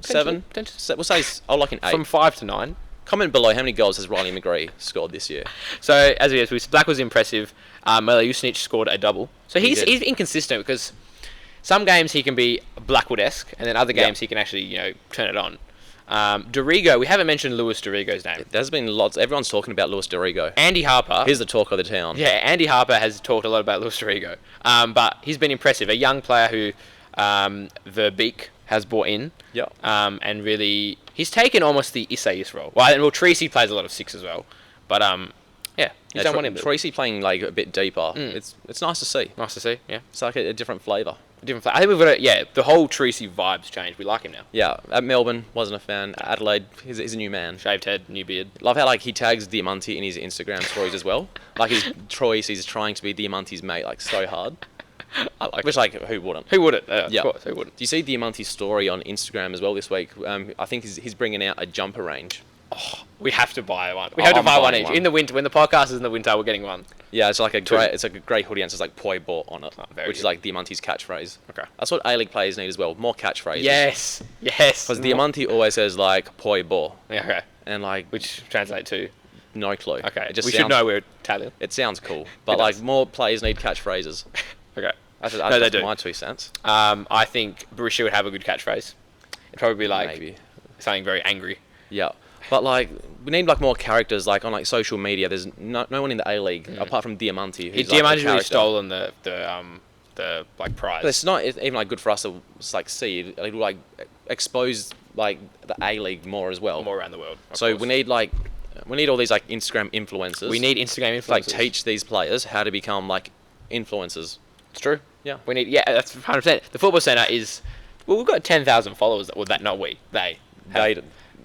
7? We'll say, I'll like an 8. From 5 to 9. Comment below how many goals has Riley McGree scored this year. So, as we said, Black was impressive. Melo Jusnic scored a double. So he's inconsistent because some games he can be Blackwood-esque, and then other games he can actually, turn it on. Dorigo, we haven't mentioned Luis Dorigo's name. There's been lots. Everyone's talking about Luis Dorigo. Andy Harper. He's the talk of the town. Yeah, Andy Harper has talked a lot about Luis Dorigo. But he's been impressive. A young player who the Beak has brought in. Yeah. And really, he's taken almost the Isais role. Well, Treacy plays a lot of 6 as well. But, he's done one in Treacy playing like a bit deeper. It's nice to see. Nice to see, yeah. It's like a different flavour. I think we've got the whole Treacy vibe's changed. We like him now. Yeah, at Melbourne, wasn't a fan. Adelaide, he's a new man. Shaved head, new beard. Love how he tags Diamante in his Instagram stories as well. Like he's trying to be Diamante's mate, so hard. I like Which, who wouldn't? Who wouldn't? Of course, who wouldn't? Do you see Diamante's story on Instagram as well this week? I think he's bringing out a jumper range. Oh, we have to buy one. We have to buy one each. In the winter, when the podcast is in the winter, we're getting one. Yeah, it's like a great hoodie and it says Poi Bought on it, which is Diamante's catchphase. Okay. That's what A-League players need as well, more catchphrases. Yes. Because Diamante always says Poi Bought. Yeah, okay. And which translate to? No clue. Okay, we should know we're Italian. It sounds cool, but more players need catchphrases. Okay. That's my 2 cents. I think Berisha would have a good catchphrase. It'd probably be maybe something very angry. Yeah. But we need more characters on social media. There's no one in the A-League apart from Diamante. Diamante's really stolen the prize. But it's not even good for us to see. It will expose the A-League more as well. More around the world. So we need all these Instagram influencers. We need Instagram influencers. Teach these players how to become influencers. It's true. Yeah. We need. Yeah, that's 100%. The Football Centre is. Well, we've got 10,000 followers. Well, not we. They.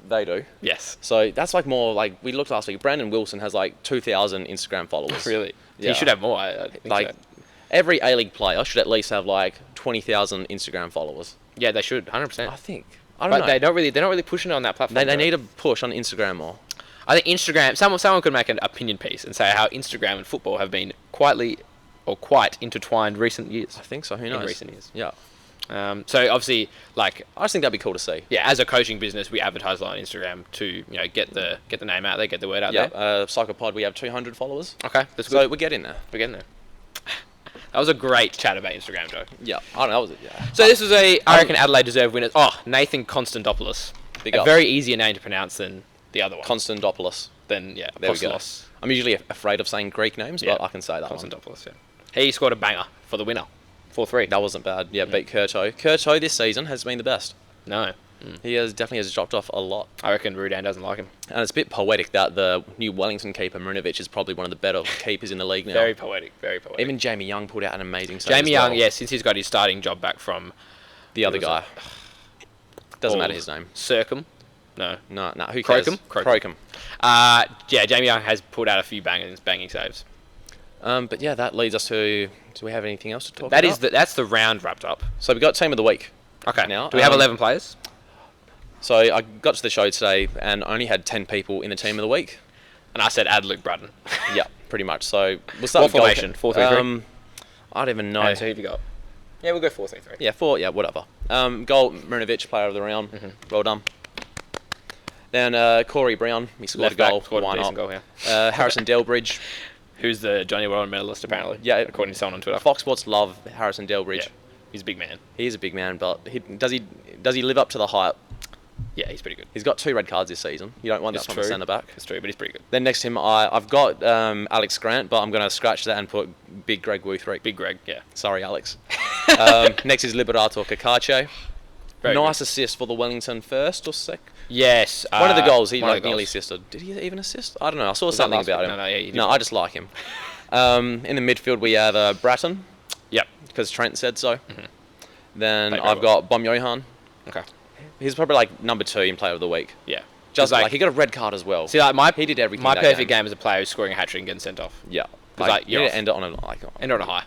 They do. Yes. So that's more we looked last week. Brandon Wilson has 2,000 Instagram followers. Really? Yeah. He should have more. I think so. Every A-League player should at least have 20,000 Instagram followers. Yeah, they should. 100%. I think. I don't know. They're not really pushing it on that platform. They need to push on Instagram more. I think Instagram. Someone could make an opinion piece and say how Instagram and football have been quite intertwined recent years. I think so. Who knows? In recent years. Yeah. So obviously, I just think that'd be cool to see. Yeah, as a coaching business, we advertise a lot on Instagram to get the name out there, get the word out there. Yeah, Sokkah Pod, we have 200 followers. Okay, that's good. So we're getting there. That was a great chat about Instagram, Joe. Yeah, I don't know. That was it. Yeah. So this was I reckon Adelaide deserve winners. Oh, Nathan Constantopoulos. A very easier name to pronounce than the other one. Constantopoulos. Then there we go. I'm usually afraid of saying Greek names, but I can say that. Constantopoulos. Yeah. He scored a banger for the winner. 4-3. That wasn't bad. Yeah, beat Curto. Curto this season has been the best. No. He definitely has dropped off a lot. I reckon Rudan doesn't like him. And it's a bit poetic that the new Wellington keeper, Marinovic, is probably one of the better keepers in the league now. Very poetic, very poetic. Even Jamie Young pulled out an amazing save. Jamie Young, since he's got his starting job back from... The other guy. Doesn't matter his name. Circum? No. No, who cares? Crocombe. Jamie Young has pulled out a few banging saves. But yeah, that leads us to... Do we have anything else to talk about? That's the round wrapped up. So we got Team of the Week. Okay. Now, do we have 11 players? So I got to the show today and only had 10 people in the Team of the Week. And I said add Luke Brudden. Yeah, pretty much. So we'll start with formation? 4-3-3? I don't even know. So who have you got? Yeah, we'll go 4-3-3. Yeah, whatever. Goal, Marinovic, player of the round. Mm-hmm. Well done. Then Corey Brown, he scored a goal. Why not? Goal, yeah. Harrison Delbridge. Who's the Johnny World medalist, apparently. Yeah. According to someone on Twitter. Fox Sports love Harrison Delbridge. Yeah. He's a big man. He is a big man, but does he live up to the hype? Yeah, he's pretty good. He's got 2 red cards this season. You don't want that from a centre-back. That's true, but he's pretty good. Then next to him, I've got Alex Grant, but I'm going to scratch that and put Big Greg Wuthrick. Big Greg, yeah. Sorry, Alex. Next is Liberato Cacace. Nice assist for the Wellington first or sec? Yes. One of the goals, he nearly assisted. Did he even assist? I don't know. I saw something about him. No, I just like him. In the midfield, we have Bratton. Yep. Because Trent said so. Mm-hmm. Then I've got Bom Johan. Okay. He's probably like number 2 in Player of the Week. Yeah. Just like he got a red card as well. See, like he did everything. My perfect game is a player who's scoring a hat trick and getting sent off. Yeah. Like you end it on a end it on a high.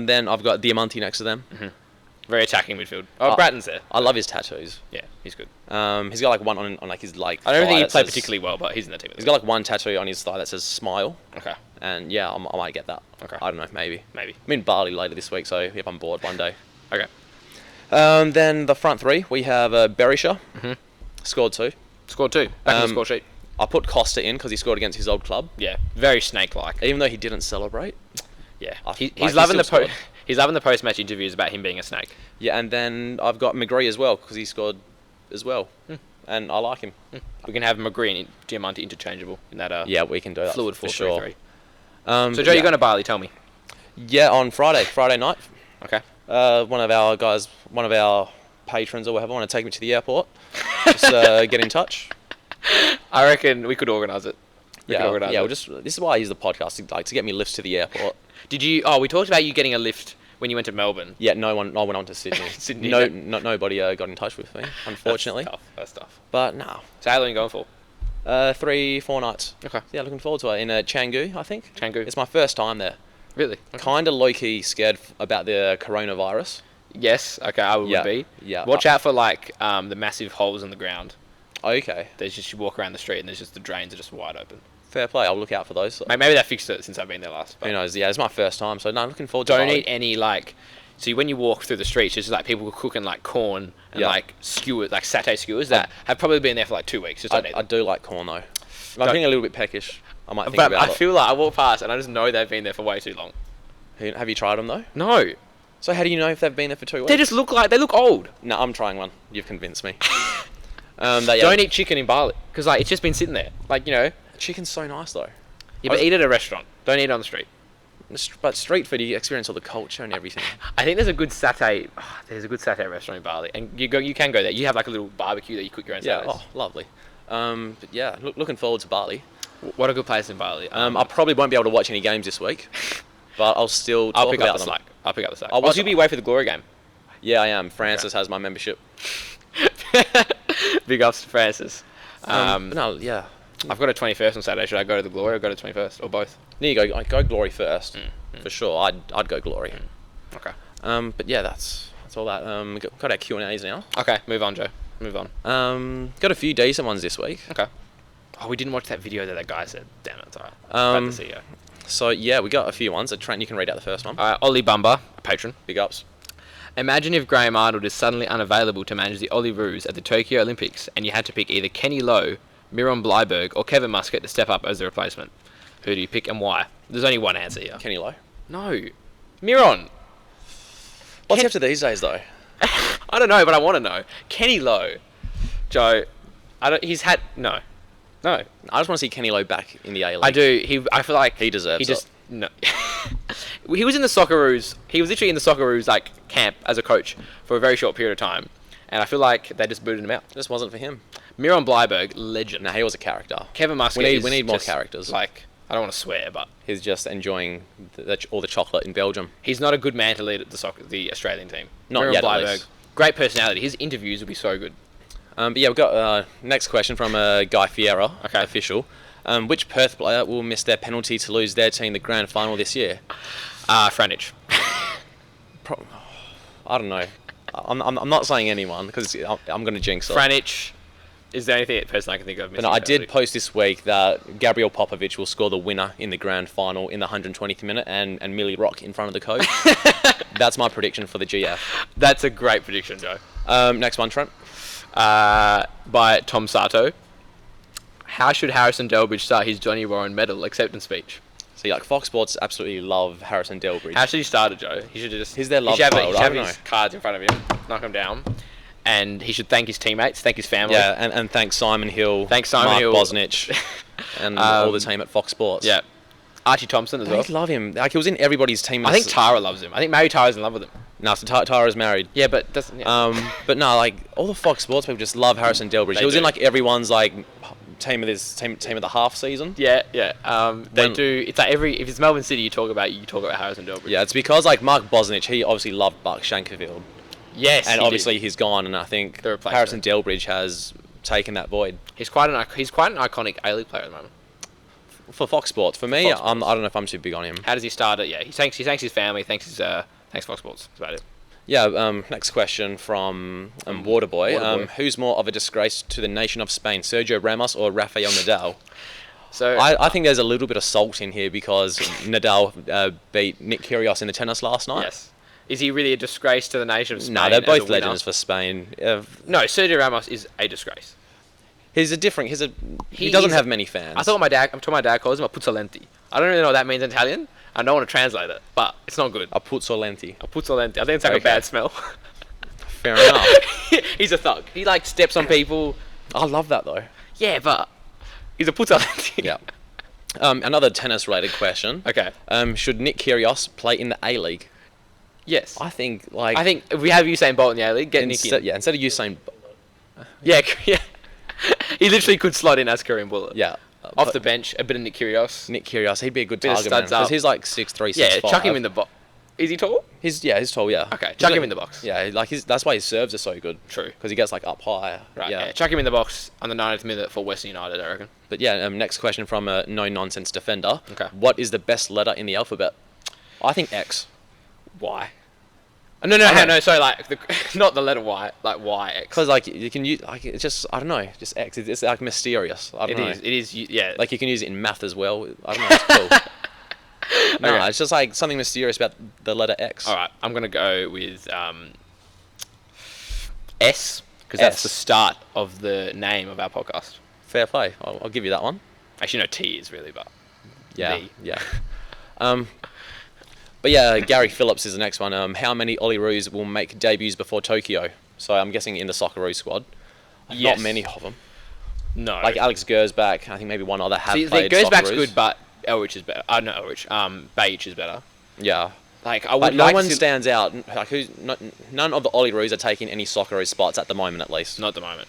Then I've got Diamante next to them. Very attacking midfield. Oh, Bratton's there. I love his tattoos. Yeah, he's good. He's got like one on like his like. I don't think he played particularly well, but he's in the team. He's got like one tattoo on his thigh that says smile. Okay. And yeah, I might get that. Okay. I don't know, maybe. Maybe. I'm in Bali later this week, so if I'm bored one day. Okay. Then the front 3, we have Berisha. Scored 2. Scored 2. Back in the score sheet. I put Costa in because he scored against his old club. Yeah. Very snake-like. Even though he didn't celebrate. Yeah. He's loving the He's loving the post-match interviews about him being a snake. Yeah, and then I've got McGree as well because he scored as well, and I like him. We can have McGree and Diamante interchangeable in that. Yeah, we can do that. Fluid 4-3-3. Sure. So Joe, you're going to Bali? Tell me. Yeah, on Friday night. Okay. One of our patrons or whatever, want to take me to the airport. Just get in touch. I reckon we could organise it. This is why I use the podcast to get me lifts to the airport. Did you? Oh, we talked about you getting a lift when you went to Melbourne. Yeah, no one went to Sydney. Sydney. Nobody got in touch with me, unfortunately. That's tough. But no. So how long are you going for? 3-4 nights. Okay. Yeah, looking forward to it in Canggu, I think. Canggu. It's my first time there. Really? Okay. Kind of low-key scared about the coronavirus. Yes. Okay, I would be. Yeah. Watch out for like the massive holes in the ground. Okay. There's just, you walk around the street and there's just the drains are just wide open. Fair play. I'll look out for those. Maybe they fixed it since I've been there last. Who knows? Yeah, it's my first time, so no, looking forward to it. Don't eat any like. So when you walk through the streets, it's just like people cooking like corn and like skewers, like satay skewers that have probably been there for like 2 weeks. Just don't eat them. I do like corn though. If I'm feeling a little bit peckish, I might think about it. But I feel like I walk past and I just know they've been there for way too long. Have you tried them though? No. So how do you know if they've been there for 2 weeks? They just look old. No, I'm trying one. You've convinced me. Don't eat chicken in Bali because like it's just been sitting there. Like chicken's so nice though. Yeah, but eat at a restaurant. Don't eat on the street. But street food, you experience all the culture and everything. I think there's a good satay. There's a good satay restaurant in Bali, and you can go there. You have like a little barbecue that you cook your own salads. Yeah. Oh, lovely. But yeah, looking forward to Bali. What a good place in Bali. I probably won't be able to watch any games this week, but I'll still talk about them. I'll pick up the slack. I'll you'll be away for the Glory game. Yeah, I am. Francis has my membership. Big ups to Francis. No, yeah. I've got a 21st on Saturday. Should I go to the Glory or go to 21st or both? There you go Glory first for sure. I'd go Glory. Okay. But yeah, that's all that. Got our Q&As now. Okay, move on, Joe. Move on. Got a few decent ones this week. Okay. Oh, we didn't watch that video that guy said. Damn it, it's alright. Glad to see you. So yeah, we got a few ones. Trent, you can read out the first one. Ollie Bumba, a patron. Big ups. Imagine if Graham Arnold is suddenly unavailable to manage the Ollie Roos at the Tokyo Olympics and you had to pick either Kenny Lowe, Miron Bleiberg or Kevin Muscat to step up as the replacement. Who do you pick and why? There's only one answer here. Kenny Lowe? No. Miron. What's he up to these days though? I don't know, but I want to know. Kenny Lowe. Joe, no. I just want to see Kenny Lowe back in the A League. I do. I feel like he deserves it. No. He was in the Socceroos. He was literally in the Socceroos camp as a coach for a very short period of time, and I feel like they just booted him out. It just wasn't for him. Miron Bleiberg, legend. No, he was a character. Kevin Muscat. We need more characters. I don't want to swear, but he's just enjoying all the chocolate in Belgium. He's not a good man to lead the Australian team. Not Miron yet, Bleiberg, at least. Great personality. His interviews would be so good. But yeah, we've got next question from Guy Fiera, okay. Official. Which Perth player will miss their penalty to lose their team the grand final this year? Franich. I don't know. I'm not saying anyone because I'm going to jinx it. Franich. Is there anything person I can think of? But no, I did post this week that Gabriel Popovic will score the winner in the grand final in the 120th minute and Millie Rock in front of the coach. That's my prediction for the GF. That's a great prediction, Joe. Next one, Trent. By Tom Sato. How should Harrison Delbridge start his Johnny Warren medal acceptance speech? See, Fox Sports absolutely love Harrison Delbridge. How should he start it, Joe? He should just... He's their love child. He should have his cards in front of him, knock them down, and he should thank his teammates, thank his family. Yeah, and thank Simon Hill, Mark Bosnich, and all the team at Fox Sports. Yeah. Archie Thompson as well. I love him. He was in everybody's team. I think Tara loves him. I think Mary Tara's in love with him. No, so Tara's married. Yeah, but doesn't... Yeah. But no, all the Fox Sports people just love Harrison Delbridge. He was in everyone's team of the half season. Yeah. They do. It's if it's Melbourne City, you talk about Harrison Delbridge. Yeah, it's because Mark Bosnich, he obviously loved Buck Shankerfield. Yes, and he obviously did. he's gone, and I think The replacement. Harrison Delbridge has taken that void. He's quite an iconic A-League player at the moment. For Fox Sports, for me, Fox Sports. I don't know if I'm too big on him. How does he start it? Yeah, he thanks his family, thanks Fox Sports. That's about it. Yeah. Next question from Waterboy. Waterboy. Who's more of a disgrace to the nation of Spain, Sergio Ramos or Rafael Nadal? So I think there's a little bit of salt in here because Nadal beat Nick Kyrgios in the tennis last night. yes, is he really a disgrace to the nation of Spain? No, they're as both a winner? legends for Spain. No, Sergio Ramos is a disgrace. He doesn't have many fans. I thought my dad calls him a puzzolenti. I don't really know what that means in Italian. I don't want to translate it, but it's not good. A puzzolenti. A puzzolenti. I think it's like a bad smell. Fair enough. He's a thug. He like steps on people. I love that though. Yeah, but he's a puzzolenti. Yeah. Another tennis-related question. Okay. Should Nick Kyrgios play in the A-League? Yes. I think if we have Usain Bolt in the A-League, get Nick in. Yeah, instead of Usain. Yeah. He literally could slot in as Kareem Bullet. Yeah. Off the bench, a bit of Nick Kyrgios. Nick Kyrgios, he'd be a good Bit of target man studs up. because he's like 6'3", 6'5". Yeah, chuck him in the box. Is he tall? He's tall. Yeah. Okay, chuck him in the box. Yeah, that's why his serves are so good. True. Because he gets like up high. Right. Yeah. Yeah. Chuck him in the box on the 90th minute for Western United, I reckon. But yeah, next question from a no-nonsense defender. Okay. What is the best letter in the alphabet? I think X. Why? No. Sorry, not the letter Y, like Y X. Because like you can use it's just I don't know, just X. It's like mysterious. I don't know. It is. Yeah. Like you can use it in math as well. I don't know. It's cool. No, Okay. it's just like something mysterious about the letter X. All right, I'm gonna go with S because that's S. the start of the name of our podcast. Fair play. I'll give you that one. Actually, no, T is really, but Yeah. B. Yeah. But yeah, Gary Phillips is the next one. How many Olyroos will make debuts before Tokyo? So I'm guessing in the Socceroos squad. Yes. Not many of them. No. Like Alex Gersbach, I think maybe one other have played Gersbach's Socceroos. good, but Elrich is better. No, Elrich. Bajic is better. Yeah. Like I would But no like one to stands out. Like none of the Olyroos are taking any Socceroos spots at the moment, at least. Not at the moment.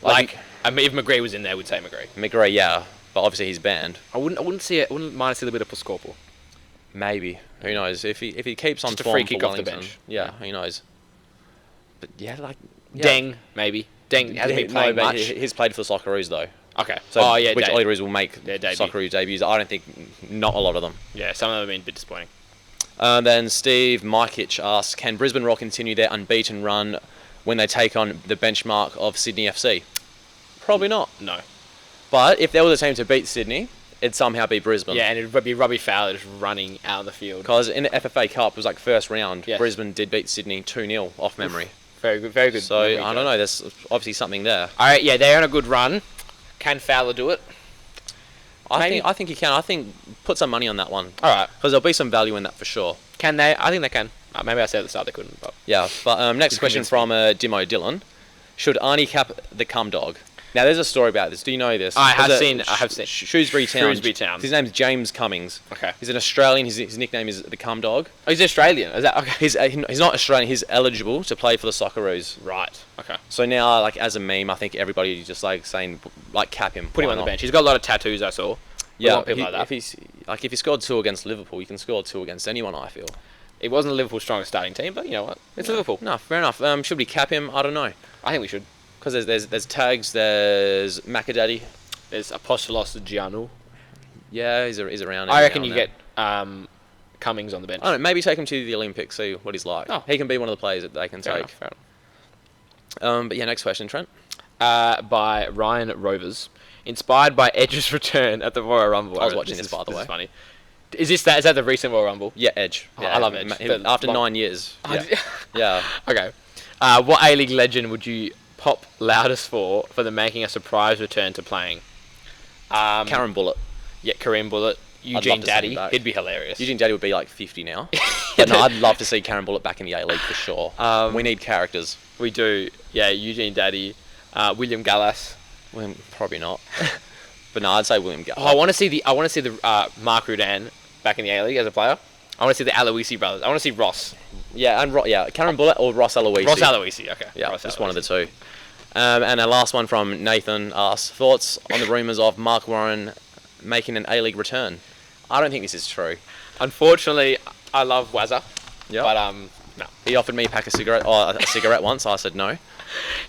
Like- I mean, if McGree was in there, we'd say McGree. McGree, yeah, but obviously he's banned. I wouldn't mind to see a bit of Piscopo. Maybe, who knows? If he keeps on Just a form free for kick off the Wellington, bench. yeah, who knows? But yeah, yeah. Deng, maybe. Deng hasn't been playing but much. He's played for the Socceroos though. Okay. So Dave. which Olyroos will make Their debut. Socceroos debuts? I don't think not a lot of them. Yeah, some of them have been a bit disappointing. Then Steve Mikic asks, can Brisbane Roar continue their unbeaten run when they take on the benchmark of Sydney FC? Probably not. No. But if there was a team to beat Sydney, it'd somehow be Brisbane. Yeah, and it'd be Robbie Fowler just running out on the field. Because in the FFA Cup, it was like first round, Yes. Brisbane did beat Sydney 2-0 off memory. Very good, very good. So, memory, I don't know, there's obviously something there. All right, yeah, they're on a good run. Can Fowler do it? Maybe. I think he can. I think put some money on that one. All right. Because there'll be some value in that for sure. Can they? I think they can. Maybe I said at the start they couldn't, but Yeah, but next You've question convinced from Dimo Dillon. Should Arnie cap the cum dog? Now, there's a story about this. Do you know this? I have There's seen. Shrewsbury Town. Shrewsbury Town. His name's James Cummings. Okay. He's an Australian. His nickname is the cum dog. Oh, he's Australian. Is that okay? He's not Australian. He's eligible to play for the Socceroos. Right. Okay. So now, like as a meme, I think everybody just like saying like cap him. Put him Why on the not? bench. He's got a lot of tattoos. I saw. We Yeah, want people like that. if he scored 2 against Liverpool, you can score 2 against anyone. I feel. It wasn't Liverpool's strongest starting team, but you know what? It's Liverpool. No, fair enough. Should we cap him? I don't know. I think we should. Because there's tags. There's Macadaddy. There's Apostolos Giannou. Yeah, he's around. I every reckon now you and get Cummings on the bench. I don't know, maybe take him to the Olympics, see what he's like. Oh. He can be one of the players that they can Fair take. enough, fair enough. But yeah, next question, Trent. By Ryan Rovers. Inspired by Edge's return at the Royal Rumble. I was watching this, by the way. Is funny. Is that the recent Royal Rumble? Yeah, Edge. Oh, Yeah, I love Edge. After 9 years. Oh, Yeah. did- Yeah. Okay. What A-League legend would you pop loudest for them making a surprise return to playing? Karen Bullitt. Yeah, Kareem Bullitt. Eugene love to see him Daddy. back. He'd be hilarious. Eugene Daddy would be like 50 now. But no, I'd love to see Karen Bullitt back in the A-League for sure. We need characters. We do. Yeah, Eugene Daddy. William Gallas. Well, probably not. But no, I'd say William Gallas. Oh, I want to see the Mark Rudan back in the A-League as a player. I want to see the Aloisi brothers. I want to see Ross. Yeah, and Karen Bullitt or Ross Aloisi. Ross Aloisi, okay. Yeah, Ross just Aloisi. one of the two. And our last one from Nathan asks, thoughts on the rumours of Mark Warren making an A-League return? I don't think this is true. Unfortunately, I love Wazza. Yeah. But, no. He offered me a cigarette once. I said no.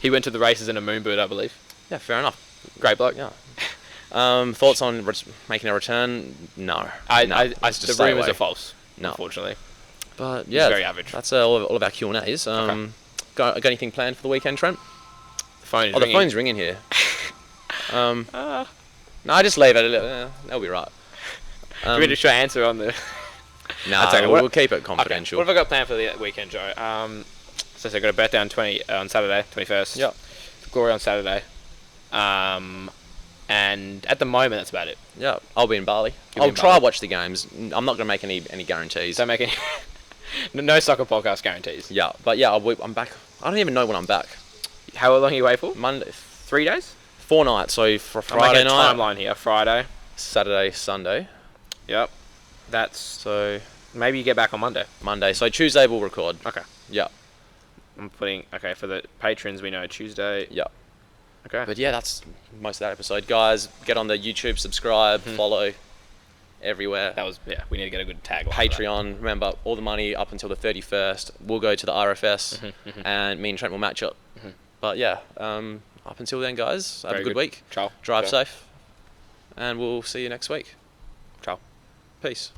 He went to the races in a moonbird, I believe. Yeah, fair enough. Great bloke. Yeah. Thoughts on making a return? No. The rumours are false. No. Unfortunately. But yeah, it's very average. That's all of our Q&As. Okay. Got anything planned for the weekend, Trent? The phone is ringing. The phone's ringing here. No, just leave it. That'll be right. Give me a short answer on the... No, we'll keep it confidential. Okay. What have I got planned for the weekend, Joe? So I got a birthday on Saturday, 21st. Yep. Glory on Saturday. And at the moment, that's about it. Yeah, I'll be in Bali. I'll try to watch the games. I'm not going to make any guarantees. Don't make any... no soccer podcast guarantees. Yeah, but yeah, I'm back. I don't even know when I'm back. How long are you away for? Monday. 3 days? 4 nights. So for Friday night. I'm making a timeline here. Friday. Saturday, Sunday. Yep. So maybe you get back on Monday. So Tuesday we'll record. Okay. Yeah. I'm putting... Okay, for the patrons, we know Tuesday. Yeah. Okay. But yeah, that's most of that episode. Guys, get on the YouTube, subscribe, follow everywhere. We need to get a good tagline. Patreon. Remember, all the money up until the 31st will go to the RFS, and me and Trent will match up. But yeah, up until then, guys, have a good week. Ciao. Drive safe, and we'll see you next week. Ciao. Peace.